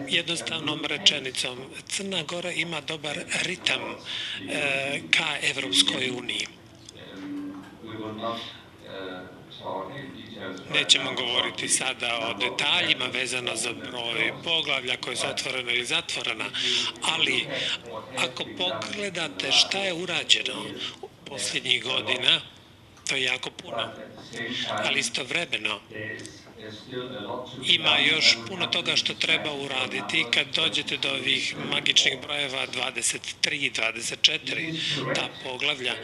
jednostavnom rečenicom. Crna Gora ima dobar ritam ka Evropskoj uniji. Nećemo govoriti sada o detaljima vezano za broj poglavlja koje su otvorena ili zatvorena, ali ako pogledate šta je urađeno posljednjih godina, to je jako puno, ali istovremeno ima još puno toga što treba uraditi. Kad dođete do ovih magičnih brojeva 23, 24, ta poglavlja,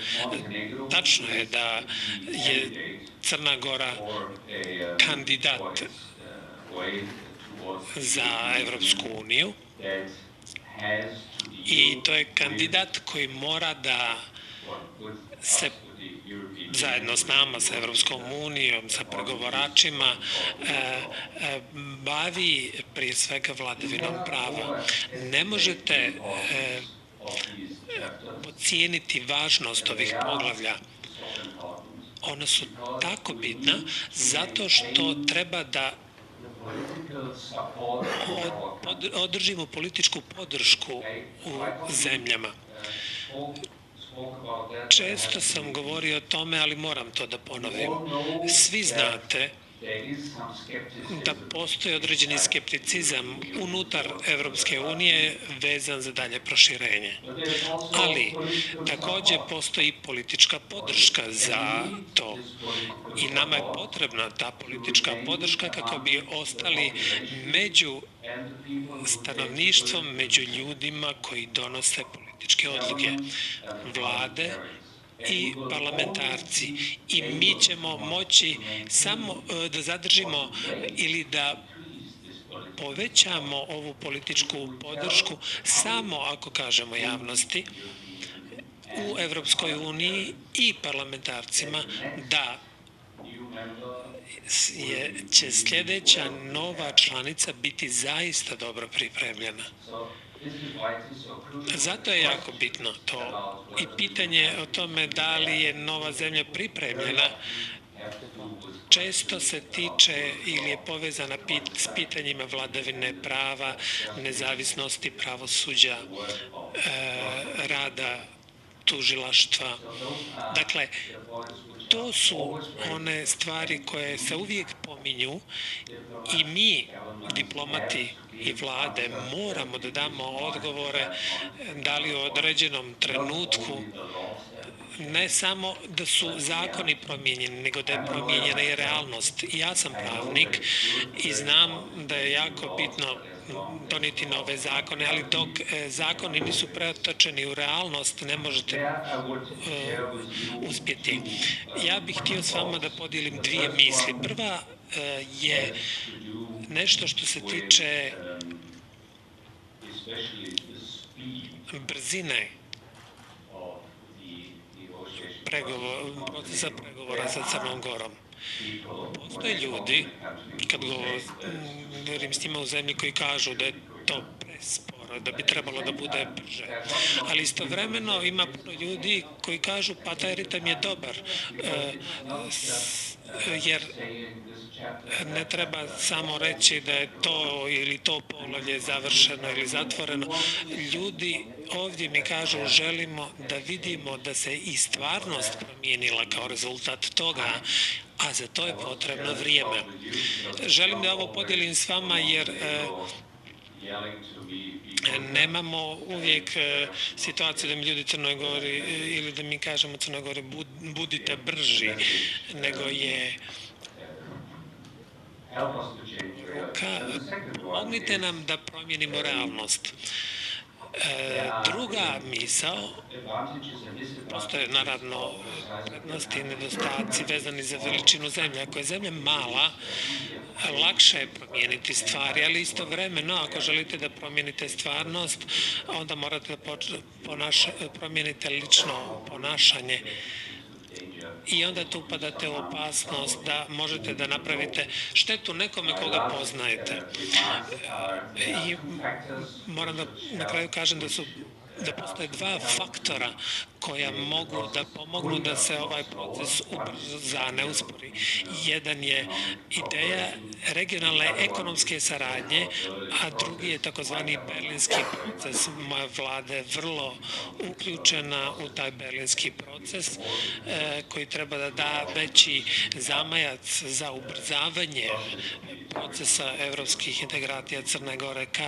tačno je da je Crna Gora kandidat za Evropsku uniju i to je kandidat koji mora da se zajedno s nama, sa Evropskom unijom, sa pregovoračima, bavi prije svega vladavinom prava. Ne možete podcijeniti važnost ovih poglavlja. Ona su tako bitna zato što treba da održimo političku podršku u zemljama. Često sam govorio o tome, ali moram to da ponovim. Svi znate da postoji određeni skepticizam unutar Evropske unije vezan za dalje proširenje. Ali također postoji politička podrška za to. I nama je potrebna ta politička podrška kako bi ostali među stanovništvom, među ljudima koji donose političke odluke, vlade i parlamentarci. I mi ćemo moći samo da zadržimo ili da povećamo ovu političku podršku samo ako kažemo javnosti u Evropskoj uniji i parlamentarcima da će sljedeća nova članica biti zaista dobro pripremljena. Zato je jako bitno to i pitanje o tome da li je nova zemlja pripremljena često se tiče ili je povezana s pitanjima vladavine prava, nezavisnosti pravosuđa, rada tužilaštva. Dakle, to su one stvari koje se uvijek pominju i mi, diplomati i vlade, moramo da damo odgovore da li u određenom trenutku ne samo da su zakoni promijenjeni, nego da je promijenjena i realnost. Ja sam pravnik i znam da je jako bitno donijeti nove zakone, ali dok zakoni nisu pretočeni u realnost, ne možete uspjeti. Ja bih htio s vama da podijelim dvije misli. Prva je nešto što se tiče brzine procesa pregovora sa Crnom Gorom. Postoje ljudi, kad govorim s njima u zemlji, koji kažu da je to presporo, da bi trebalo da bude brže. Ali istovremeno ima puno ljudi koji kažu pa taj ritam je dobar, jer ne treba samo reći da je to ili to poglavlje završeno ili zatvoreno. Ljudi ovdje mi kažu želimo da vidimo da se i stvarnost promijenila kao rezultat toga, a za to je potrebno vrijeme. Želim da ovo podijelim s vama jer nemamo uvijek situaciju da mi ljudi Crnoj Gori ili da mi kažemo Crnoj Gori budite brži, nego je pomognite nam da promijenimo realnost. Druga misao, postoje naravno prednosti i nedostaci vezani za veličinu zemlje. Ako je zemlja mala, lakše je promijeniti stvari, ali istovremeno ako želite da promijenite stvarnost, onda morate da promijenite lično ponašanje. I onda tu upadate u opasnost da možete da napravite štetu nekome koga poznajete. I moram da na kraju kažem da su da postoje dva faktora koja mogu da pomognu da se ovaj proces ubrza, ne uspori. Jedan je ideja regionalne ekonomske saradnje, a drugi je takozvani berlinski proces. Moja vlada je vrlo uključena u taj berlinski proces koji treba da da veći zamajac za ubrzavanje procesa evropskih integracija Crne Gore ka